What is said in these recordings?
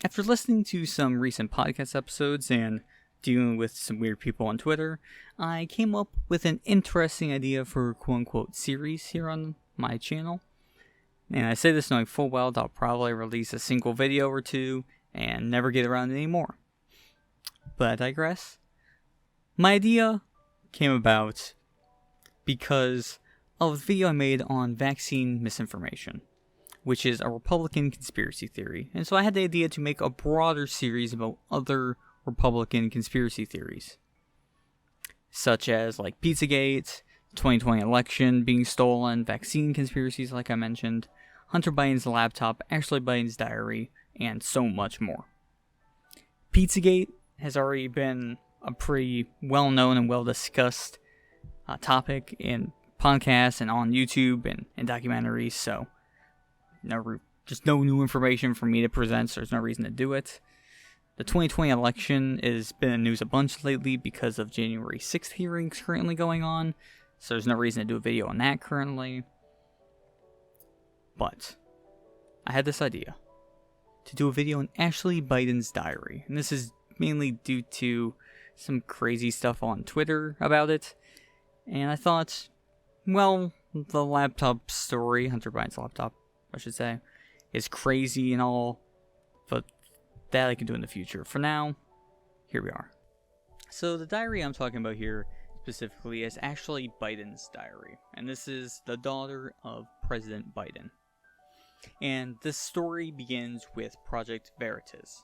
After listening to some recent podcast episodes and dealing with some weird people on Twitter, I came up with an interesting idea for a quote-unquote series here on my channel. And I say this knowing full well that I'll probably release a single video or two and never get around anymore. But I digress. My idea came about because of the video I made on vaccine misinformation, which is a Republican conspiracy theory. And so I had the idea to make a broader series about other Republican conspiracy theories, such as like Pizzagate, 2020 election being stolen, vaccine conspiracies like I mentioned, Hunter Biden's laptop, Ashley Biden's diary, and so much more. Pizzagate has already been a pretty well-known and well-discussed topic in podcasts and on YouTube and documentaries, so just no new information for me to present, so there's no reason to do it. The 2020 election has been in the news a bunch lately because of January 6th hearings currently going on, so there's no reason to do a video on that currently. But I had this idea to do a video on Ashley Biden's diary, and this is mainly due to some crazy stuff on Twitter about it, and I thought, well, the laptop story, Hunter Biden's laptop, I should say, is crazy and all, but that I can do in the future. For now, here we are. So the diary I'm talking about here specifically is Ashley Biden's diary, and this is the daughter of President Biden. And this story begins with Project Veritas,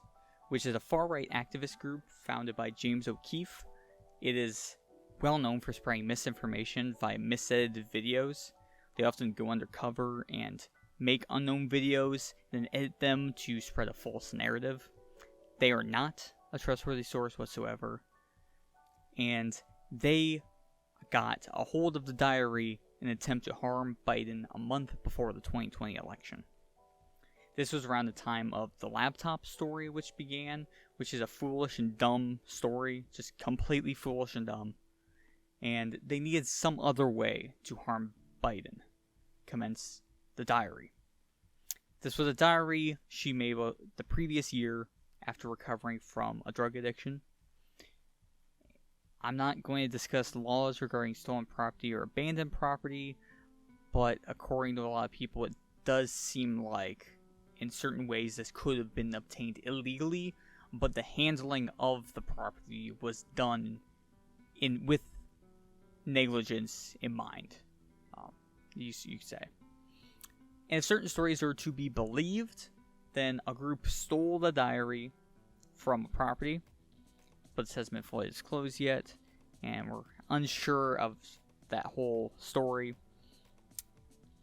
which is a far-right activist group founded by James O'Keefe. It is well known for spreading misinformation via misedited videos. They often go undercover and make unknown videos, then edit them to spread a false narrative. They are not a trustworthy source whatsoever, and they got a hold of the diary in an attempt to harm Biden a month before the 2020 election. This was around the time of the laptop story which is a foolish and dumb story, just completely foolish and dumb, and they needed some other way to harm Biden. Commence the diary. This was a diary she made the previous year after recovering from a drug addiction. I'm not going to discuss laws regarding stolen property or abandoned property, but according to a lot of people, it does seem like in certain ways this could have been obtained illegally, but the handling of the property was done with negligence in mind, you could say. And if certain stories are to be believed, then a group stole the diary from a property, but this hasn't been fully disclosed yet, and we're unsure of that whole story.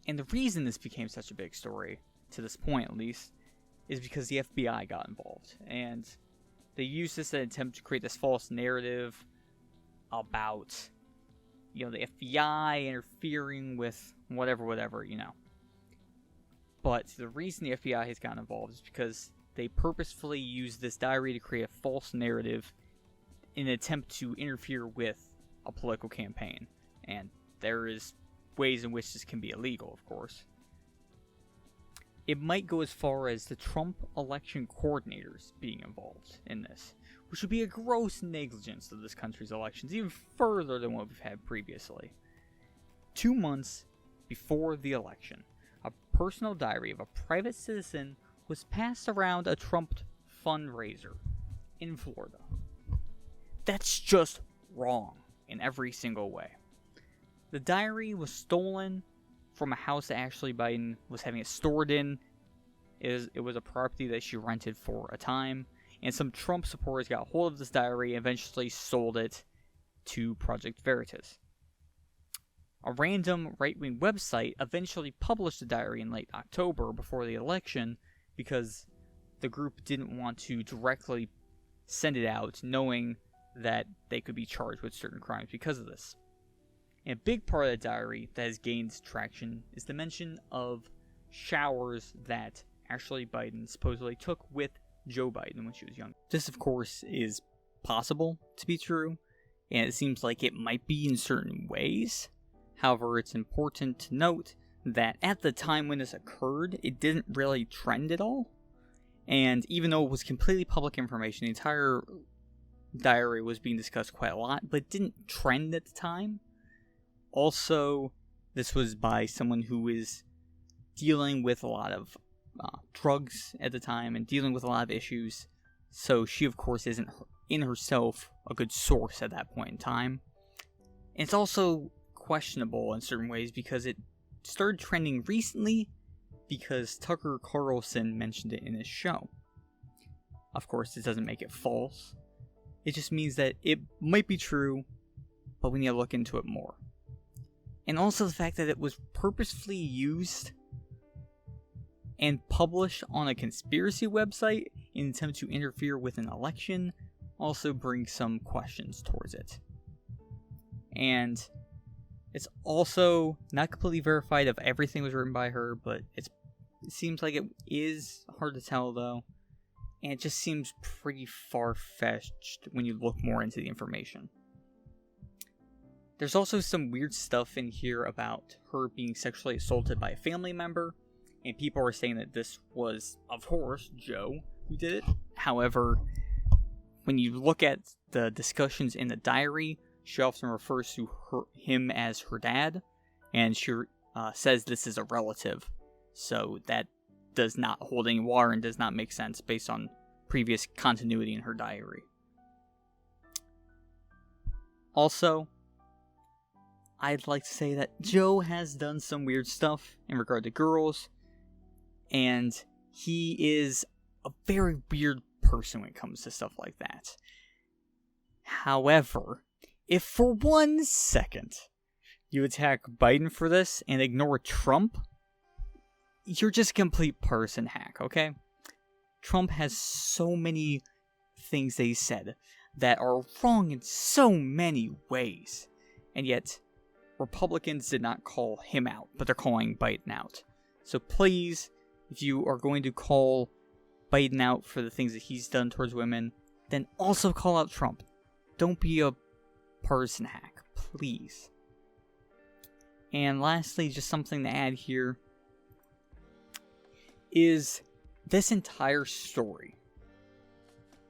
And the reason this became such a big story, to this point at least, is because the FBI got involved, and they used this in an attempt to create this false narrative about, the FBI interfering with whatever, But the reason the FBI has gotten involved is because they purposefully used this diary to create a false narrative in an attempt to interfere with a political campaign. And there is ways in which this can be illegal, of course. It might go as far as the Trump election coordinators being involved in this, which would be a gross negligence of this country's elections, even further than what we've had previously. 2 months before the election, a personal diary of a private citizen was passed around a Trump fundraiser in Florida. That's just wrong in every single way. The diary was stolen from a house that Ashley Biden was having it stored in. It was a property that she rented for a time, and some Trump supporters got hold of this diary and eventually sold it to Project Veritas. A random right-wing website eventually published the diary in late October before the election because the group didn't want to directly send it out knowing that they could be charged with certain crimes because of this. And a big part of the diary that has gained traction is the mention of showers that Ashley Biden supposedly took with Joe Biden when she was young. This, of course, is possible to be true, and it seems like it might be in certain ways. However, it's important to note that at the time when this occurred, it didn't really trend at all. And even though it was completely public information, the entire diary was being discussed quite a lot, but it didn't trend at the time. Also, this was by someone who is dealing with a lot of drugs at the time and dealing with a lot of issues. So she, of course, isn't in herself a good source at that point in time. And it's also questionable in certain ways because it started trending recently because Tucker Carlson mentioned it in his show. Of course, it doesn't make it false. It just means that it might be true, but we need to look into it more. And also the fact that it was purposefully used and published on a conspiracy website in an attempt to interfere with an election also brings some questions towards it. And it's also not completely verified if everything was written by her, but it seems like it is hard to tell though. And it just seems pretty far-fetched when you look more into the information. There's also some weird stuff in here about her being sexually assaulted by a family member, and people are saying that this was, of course, Joe who did it. However, when you look at the discussions in the diary, she often refers to him as her dad, and she says this is a relative. So that does not hold any water and does not make sense based on previous continuity in her diary. Also, I'd like to say that Joe has done some weird stuff in regard to girls, and he is a very weird person when it comes to stuff like that. However, if for 1 second you attack Biden for this and ignore Trump, you're just a complete person hack, okay? Trump has so many things that he said that are wrong in so many ways, and yet Republicans did not call him out, but they're calling Biden out. So please, if you are going to call Biden out for the things that he's done towards women, then also call out Trump. Don't be a partisan hack, please. And lastly, just something to add here, is this entire story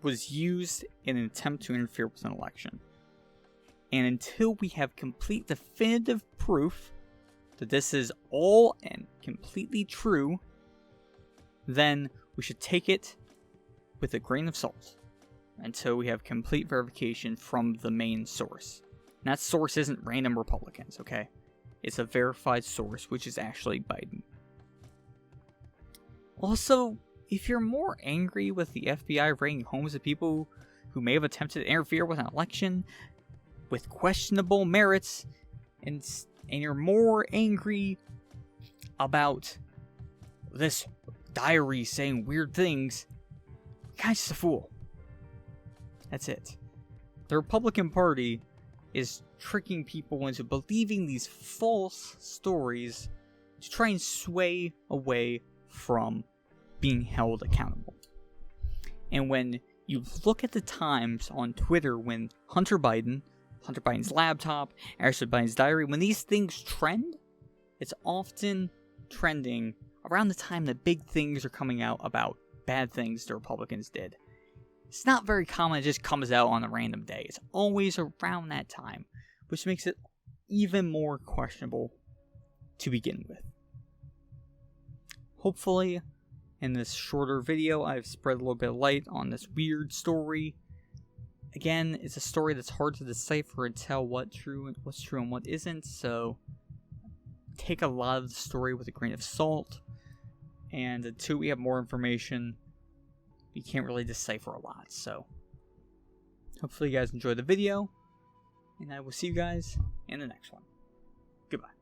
was used in an attempt to interfere with an election. And until we have complete definitive proof that this is all and completely true, then we should take it with a grain of salt until we have complete verification from the main source. And that source isn't random Republicans, okay? It's a verified source, which is actually Biden. Also, if you're more angry with the FBI raiding homes of people who may have attempted to interfere with an election with questionable merits, and you're more angry about this diary saying weird things, you're kind of just a fool. That's it. The Republican Party is tricking people into believing these false stories to try and sway away from being held accountable. And when you look at the times on Twitter when Hunter Biden's laptop, Ashley Biden's diary, when these things trend, it's often trending around the time that big things are coming out about bad things the Republicans did. It's not very common, it just comes out on a random day. It's always around that time, which makes it even more questionable to begin with. Hopefully, in this shorter video, I've spread a little bit of light on this weird story. Again, it's a story that's hard to decipher and tell what's true and what isn't, so take a lot of the story with a grain of salt. And until we have more information, we can't really decipher a lot. So, hopefully you guys enjoyed the video, and I will see you guys in the next one. Goodbye.